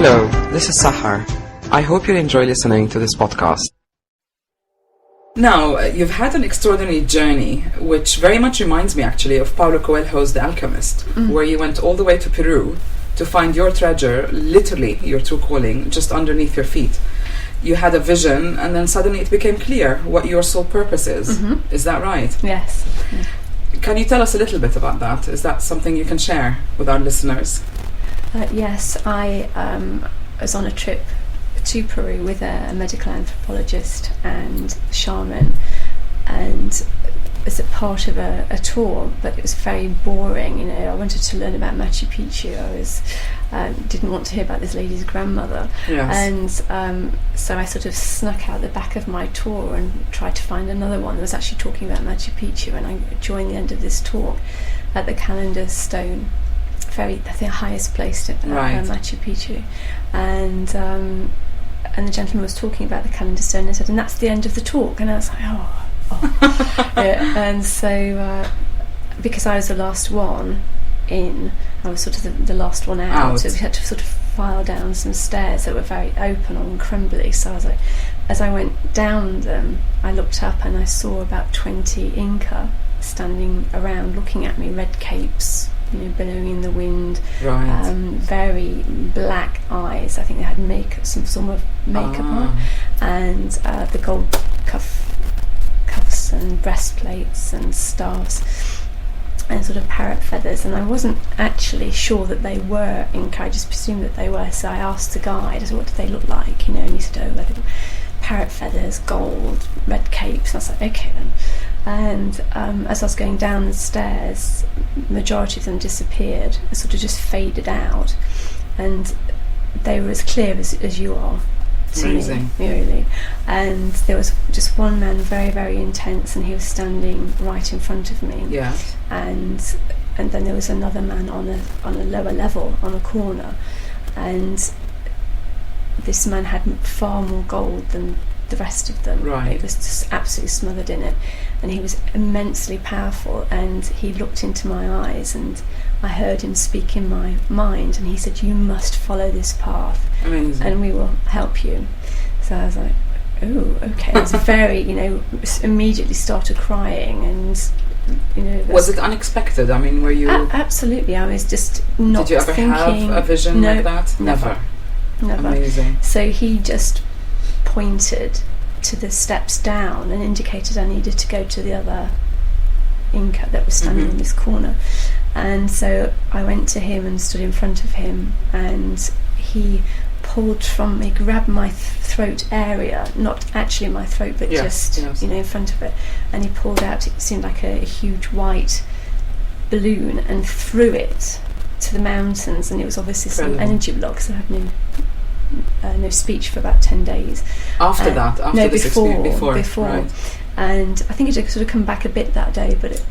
Hello, this is Sahar. I hope you enjoy listening to this podcast. Now, you've had an extraordinary journey, which very much reminds me actually of Paulo Coelho's The Alchemist, where you went all the way to Peru to find your treasure, literally your true calling, just underneath your feet. You had a vision, and then suddenly it became clear what your sole purpose is. Mm-hmm. Is that right? Yes. Yeah. Can you tell us a little bit about that? Is that something you can share with our listeners? Yes, I was on a trip to Peru with a medical anthropologist and shaman, and as a part of a tour, but it was very boring. You know, I wanted to learn about Machu Picchu. I was didn't want to hear about this lady's grandmother. Yes. And so I sort of snuck out the back of my tour and tried to find another one that was actually talking about Machu Picchu, and I joined the end of this talk at the Calendar Stone, I think the highest place at Machu Picchu, and the gentleman was talking about the Calendar Stone and said, and that's the end of the talk, and I was like, oh. Yeah, and so because I was the last one in, I was sort of the last one out, so we had to sort of file down some stairs that were very open and crumbly. So I was like, as I went down them, I looked up and I saw about 20 Inca standing around looking at me, red capes, you know, billowing in the wind, very black eyes. I think they had some sort of makeup on, and the gold cuffs and breastplates and staffs and sort of parrot feathers, and I wasn't actually sure that they were Inca. I just presumed that they were, so I asked the guide, I said, what do they look like, you know, and he said, oh, like parrot feathers, gold, red capes, and I was like, okay then. And as I was going down the stairs, the majority of them disappeared, sort of just faded out, and they were as clear as you are. Amazing. Me, really. And there was just one man, very, very intense, and he was standing right in front of me. Yes. And then there was another man on a lower level, on a corner, and this man had far more gold than the rest of them. Right. It was just absolutely smothered in it, and he was immensely powerful, and he looked into my eyes, and I heard him speak in my mind, and he said, you must follow this path. Amazing. And we will help you. So I was like, oh, okay. I was very, you know, immediately started crying, and you know. Was it unexpected? I mean, were you? Absolutely. I was just not thinking. Did you ever have a vision like that? Never. Amazing. So he just pointed to the steps down and indicated I needed to go to the other Inca that was standing in this corner. And so I went to him and stood in front of him, and he pulled from me, grabbed my throat area, not actually my throat, but just you know, in front of it, and he pulled out, it seemed like a huge white balloon, and threw it to the mountains, and it was obviously some energy block, so I had no speech for about 10 days. After that? After no, this before. Right. And I think it had sort of come back a bit that day, but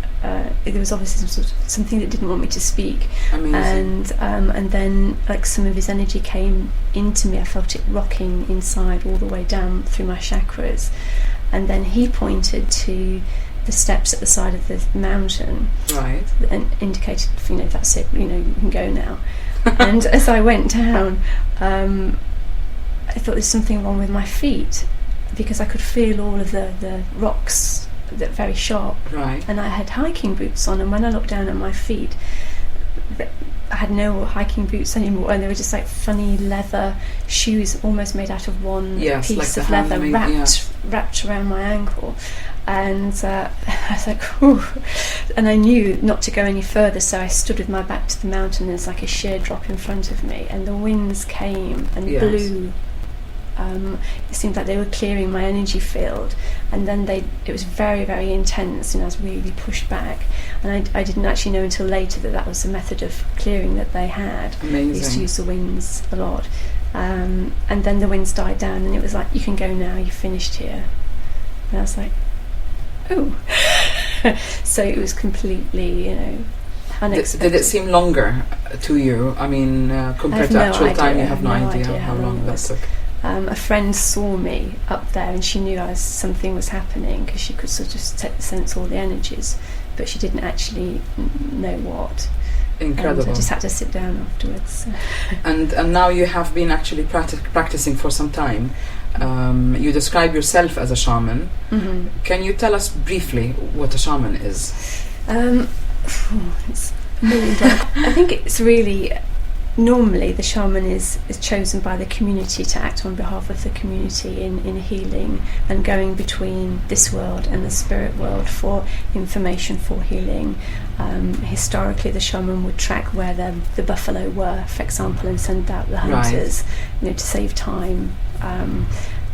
there was obviously something that didn't want me to speak. Amazing. And then like some of his energy came into me. I felt it rocking inside all the way down through my chakras, and then he pointed to the steps at the side of the mountain, right, and indicated, you know, that's it, you know, you can go now. And as I went down, I thought there's something wrong with my feet, because I could feel all of the rocks that very sharp. Right. And I had hiking boots on, and when I looked down at my feet, I had no hiking boots anymore, and they were just like funny leather shoes, almost made out of one piece like of leather wrapped around my ankle. And I was like, whew. And I knew not to go any further, so I stood with my back to the mountain. There's like a sheer drop in front of me, and the winds came and blew. It seemed like they were clearing my energy field, and then it was very, very intense, and I was really pushed back, and I didn't actually know until later that was the method of clearing that they had. Amazing. They used to use the winds a lot, and then the winds died down, and it was like, you can go now, you've finished here. And I was like, oh. So it was completely, you know, unexpected. Did it seem longer to you? I mean, compared to actual time, you have no idea how long that took. A friend saw me up there, and she knew something was happening, because she could sort of sense all the energies, but she didn't actually know what. Incredible. And I just had to sit down afterwards. And now you have been actually practicing for some time. You describe yourself as a shaman. Mm-hmm. Can you tell us briefly what a shaman is? It's $1 million. I think it's really, normally the shaman is chosen by the community to act on behalf of the community in healing and going between this world and the spirit world for information for healing. Historically, the shaman would track where the buffalo were, for example, and send out the hunters, to save time.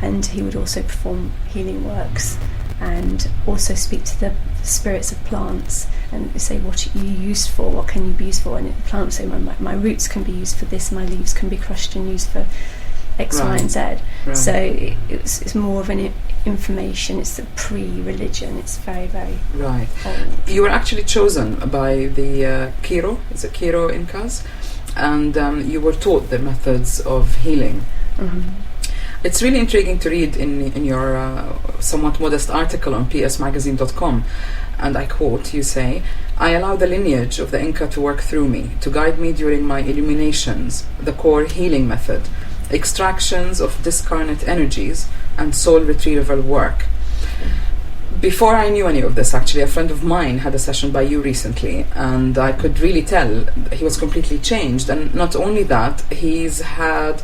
And he would also perform healing works and also speak to the spirits of plants and say, what are you used for, what can you be used for? And the plant would say, my roots can be used for this, my leaves can be crushed and used for X, Y and Z. Right. So it's more of an information, it's the pre-religion, it's very, very right. old. You were actually chosen by the Quiro Incas, and you were taught the methods of healing. Mm-hmm. It's really intriguing to read in your somewhat modest article on psmagazine.com, and I quote, you say, "I allow the lineage of the Inca to work through me, to guide me during my illuminations, the core healing method, extractions of discarnate energies, and soul retrieval work." Before I knew any of this, actually, a friend of mine had a session by you recently, and I could really tell he was completely changed. And not only that, he's had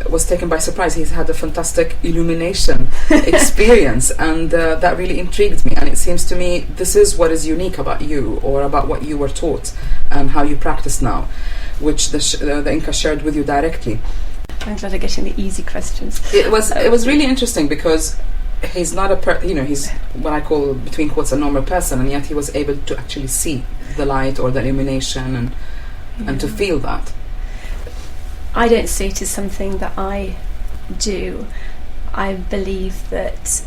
was taken by surprise. He's had a fantastic illumination experience, and that really intrigued me. And it seems to me this is what is unique about you, or about what you were taught and how you practice now, which the Inca shared with you directly. I'm glad I'm getting the easy questions. It was really interesting because he's not he's what I call, between quotes, a normal person, and yet he was able to actually see the light or the illumination and to feel that. I don't see it as something that I do. I believe that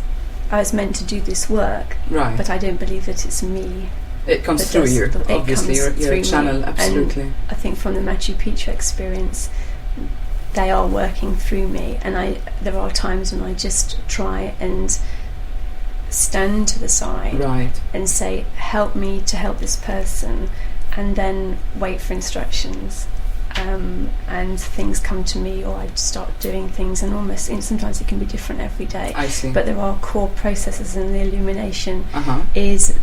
I was meant to do this work, right, but I don't believe that it's me. It comes through you, obviously. You're a channel, me. absolutely. And I think from the Machu Picchu experience, they are working through me, and there are times when I just try and stand to the side, right, and say, help me to help this person, and then wait for instructions. And things come to me, or I start doing things, and sometimes it can be different every day. I see. But there are core processes, and the illumination is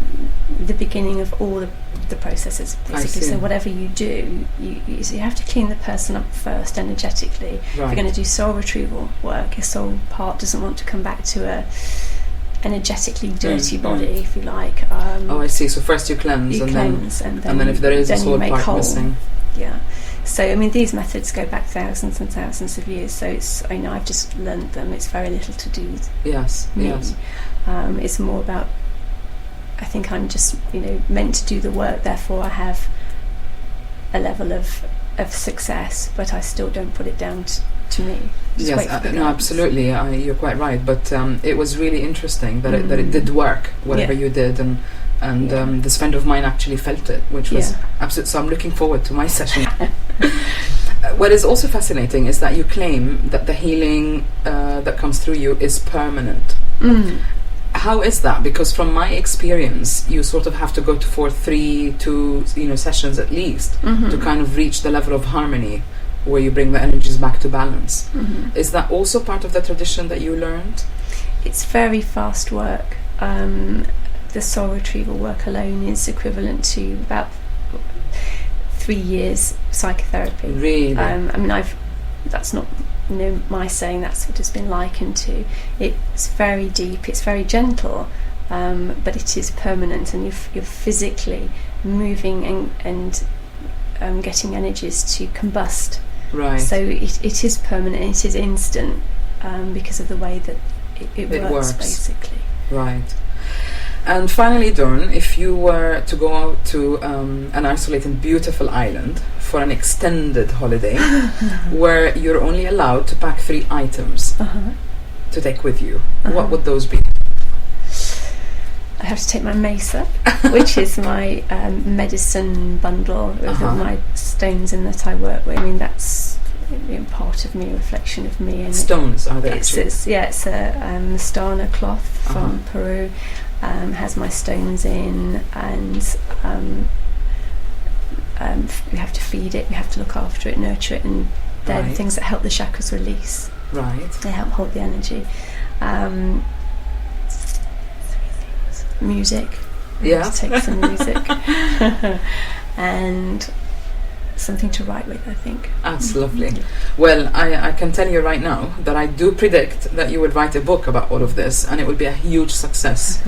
the beginning of all the processes, basically. So whatever you do, you have to clean the person up first energetically. Right. If you're going to do soul retrieval work, your soul part doesn't want to come back to a energetically dirty body, if you like. I see. So first you cleanse, and then if there is a soul part missing. Yeah. So, I mean, these methods go back thousands and thousands of years, so I've just learned them. It's very little to do with me. Yes. It's more about, I think I'm just, meant to do the work, therefore I have a level of success, but I still don't put it down to me. Just absolutely. You're quite right, but it was really interesting that it did work, whatever you did, and this friend of mine actually felt it, which was absolute. So I'm looking forward to my session. What is also fascinating is that you claim that the healing that comes through you is permanent. How is that? Because from my experience, you sort of have to go for 2 sessions at least to kind of reach the level of harmony where you bring the energies back to balance. Is that also part of the tradition that you learned? It's very fast work. The soul retrieval work alone is equivalent to about 3 years psychotherapy. Really? That's not my saying, that's what it's been likened to. It's very deep, it's very gentle, but it is permanent, and you're physically moving and getting energies to combust. Right. So it is permanent, it is instant, because of the way that it works, basically. Right. And finally, Dawn, if you were to go out to an isolated, beautiful island for an extended holiday, where you're only allowed to pack 3 items to take with you, what would those be? I have to take my mesa, which is my medicine bundle with my stones in that I work with. I mean, that's part of me, a reflection of me. And stones, are they actually? It's a Mastana cloth from Peru. Has my stones in, and we have to feed it, we have to look after it, nurture it, and they're the things that help the chakras release. Right. They help hold the energy. 3 things. Music. Yeah. Take some music. And something to write with, I think. That's lovely. Well, I can tell you right now that I do predict that you would write a book about all of this, and it would be a huge success.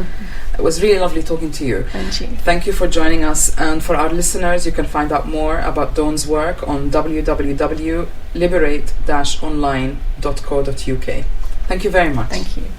It was really lovely talking to you. Thank you. Thank you for joining us. And for our listeners, you can find out more about Dawn's work on www.liberate-online.co.uk. Thank you very much. Thank you.